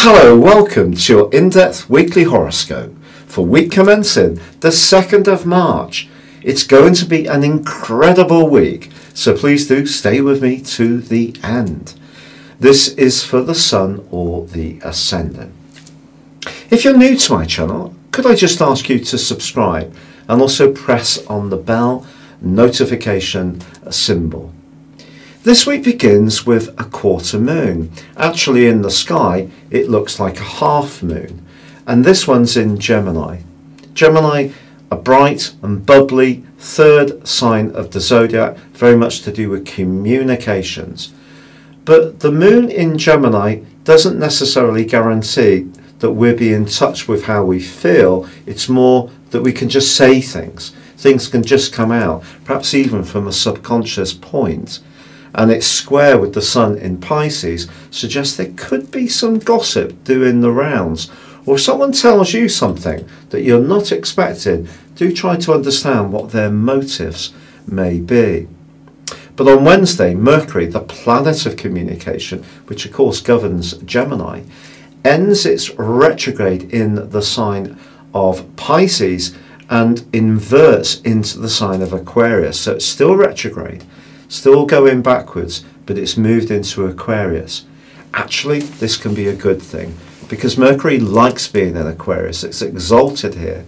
Hello, welcome to your in-depth weekly horoscope for week commencing the 2nd of March. It's going to be an incredible week, so please do stay with me to the end. This is for the Sun or the Ascendant. If you're new to my channel, could I just ask you to subscribe and also press on the bell notification symbol. This week begins with a quarter moon. Actually in the sky it looks like a half moon, and this one's in Gemini. Gemini, a bright and bubbly third sign of the zodiac, very much to do with communications. But the moon in Gemini doesn't necessarily guarantee that we'll be in touch with how we feel. It's more that we can just say things. Things can just come out, perhaps even from a subconscious point. And it's square with the Sun in Pisces, suggests there could be some gossip doing the rounds. Or if someone tells you something that you're not expecting, do try to understand what their motives may be. But on Wednesday, Mercury, the planet of communication, which of course governs Gemini, ends its retrograde in the sign of Pisces and inverts into the sign of Aquarius. So it's still retrograde, still going backwards, but it's moved into Aquarius. Actually, this can be a good thing because Mercury likes being in Aquarius. It's exalted here,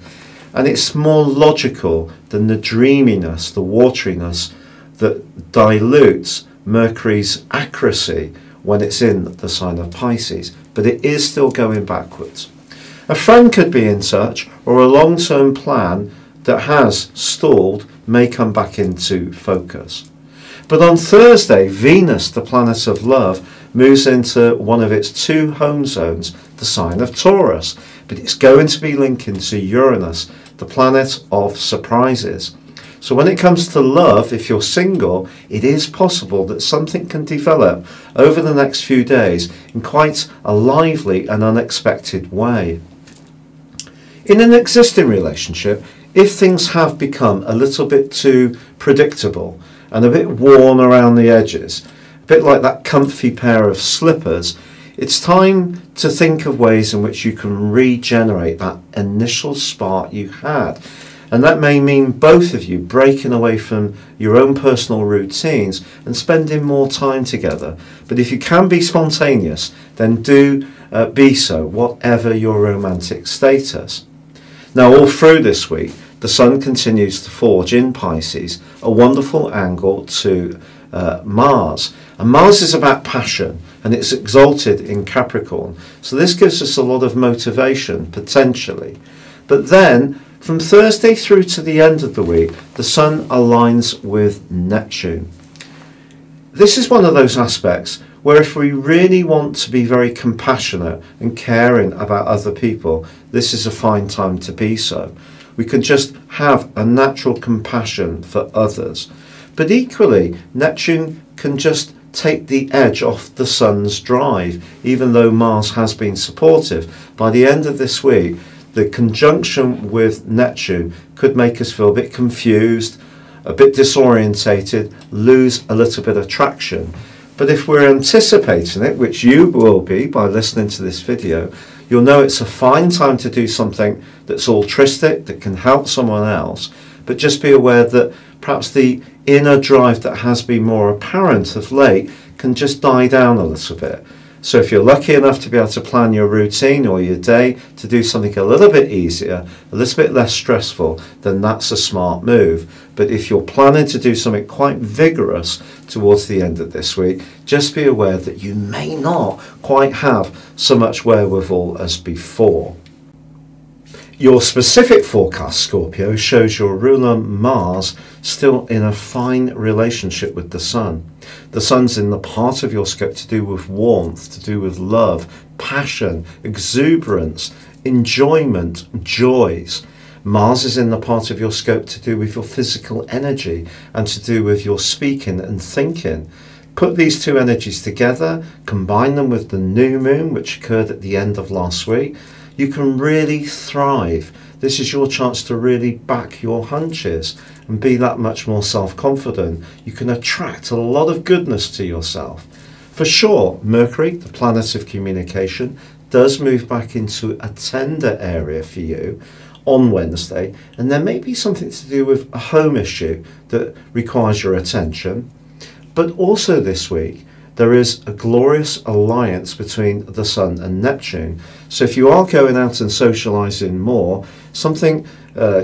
and it's more logical than the dreaminess, the wateriness that dilutes Mercury's accuracy when it's in the sign of Pisces. But it is still going backwards. A friend could be in touch, or a long-term plan that has stalled may come back into focus. But on Thursday, Venus, the planet of love, moves into one of its two home zones, the sign of Taurus. But it's going to be linking to Uranus, the planet of surprises. So when it comes to love, if you're single, it is possible that something can develop over the next few days in quite a lively and unexpected way. In an existing relationship, if things have become a little bit too predictable and a bit worn around the edges, a bit like that comfy pair of slippers, it's time to think of ways in which you can regenerate that initial spark you had. And that may mean both of you breaking away from your own personal routines and spending more time together. But if you can be spontaneous, then do be so, whatever your romantic status. Now, all through this week, the Sun continues to forge in Pisces a wonderful angle to Mars. And Mars is about passion, and it's exalted in Capricorn. So this gives us a lot of motivation, potentially. But then, from Thursday through to the end of the week, the Sun aligns with Neptune. This is one of those aspects where if we really want to be very compassionate and caring about other people, this is a fine time to be so. We can just have a natural compassion for others. But equally, Neptune can just take the edge off the Sun's drive, even though Mars has been supportive. By the end of this week, the conjunction with Neptune could make us feel a bit confused, a bit disorientated, lose a little bit of traction. But if we're anticipating it, which you will be by listening to this video, you'll know it's a fine time to do something that's altruistic, that can help someone else. But just be aware that perhaps the inner drive that has been more apparent of late can just die down a little bit. So if you're lucky enough to be able to plan your routine or your day to do something a little bit easier, a little bit less stressful, then that's a smart move. But if you're planning to do something quite vigorous towards the end of this week, just be aware that you may not quite have so much wherewithal as before. Your specific forecast, Scorpio, shows your ruler Mars still in a fine relationship with the Sun. The Sun's in the part of your scope to do with warmth, to do with love, passion, exuberance, enjoyment, joys. Mars is in the part of your scope to do with your physical energy and to do with your speaking and thinking. Put these two energies together, combine them with the new moon, which occurred at the end of last week, you can really thrive. This is your chance to really back your hunches and be that much more self-confident. You can attract a lot of goodness to yourself. For sure, Mercury, the planet of communication, does move back into a tender area for you on Wednesday, and there may be something to do with a home issue that requires your attention. But also this week, there is a glorious alliance between the Sun and Neptune. So if you are going out and socialising more,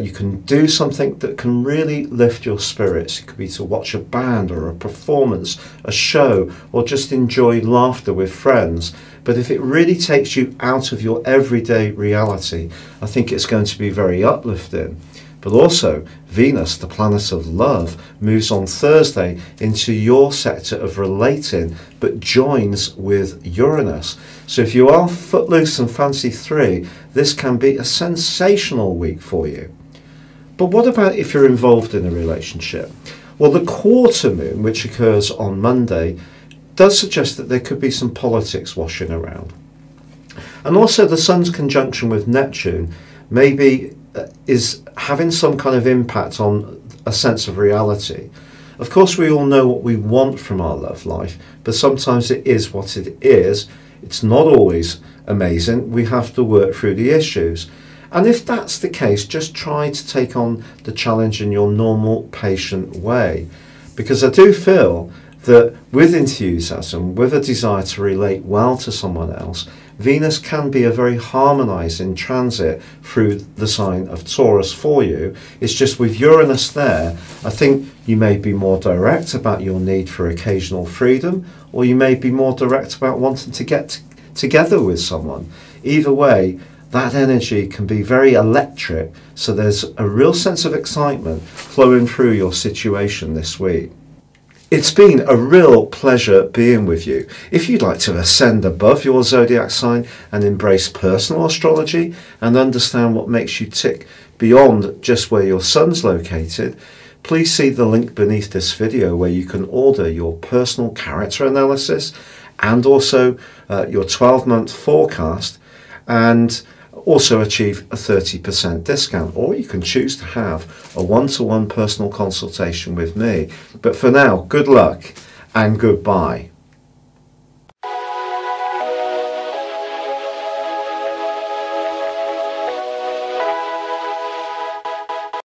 you can do something that can really lift your spirits. It could be to watch a band or a performance, a show, or just enjoy laughter with friends. But if it really takes you out of your everyday reality, I think it's going to be very uplifting. But also, Venus, the planet of love, moves on Thursday into your sector of relating, but joins with Uranus. So if you are footloose and fancy free, this can be a sensational week for you. But what about if you're involved in a relationship? Well, the quarter moon, which occurs on Monday, does suggest that there could be some politics washing around. And also the Sun's conjunction with Neptune maybe is having some kind of impact on a sense of reality. Of course, we all know what we want from our love life, but sometimes it is what it is. It's not always amazing. We have to work through the issues. And if that's the case, just try to take on the challenge in your normal, patient way. Because I do feel that with enthusiasm, with a desire to relate well to someone else, Venus can be a very harmonising transit through the sign of Taurus for you. It's just with Uranus there, I think you may be more direct about your need for occasional freedom, or you may be more direct about wanting to get together with someone. Either way, that energy can be very electric, so there's a real sense of excitement flowing through your situation this week. It's been a real pleasure being with you. If you'd like to ascend above your zodiac sign and embrace personal astrology and understand what makes you tick beyond just where your sun's located, please see the link beneath this video where you can order your personal character analysis and also your 12-month forecast, and also achieve a 30% discount, or you can choose to have a one-to-one personal consultation with me. But for now, good luck and goodbye.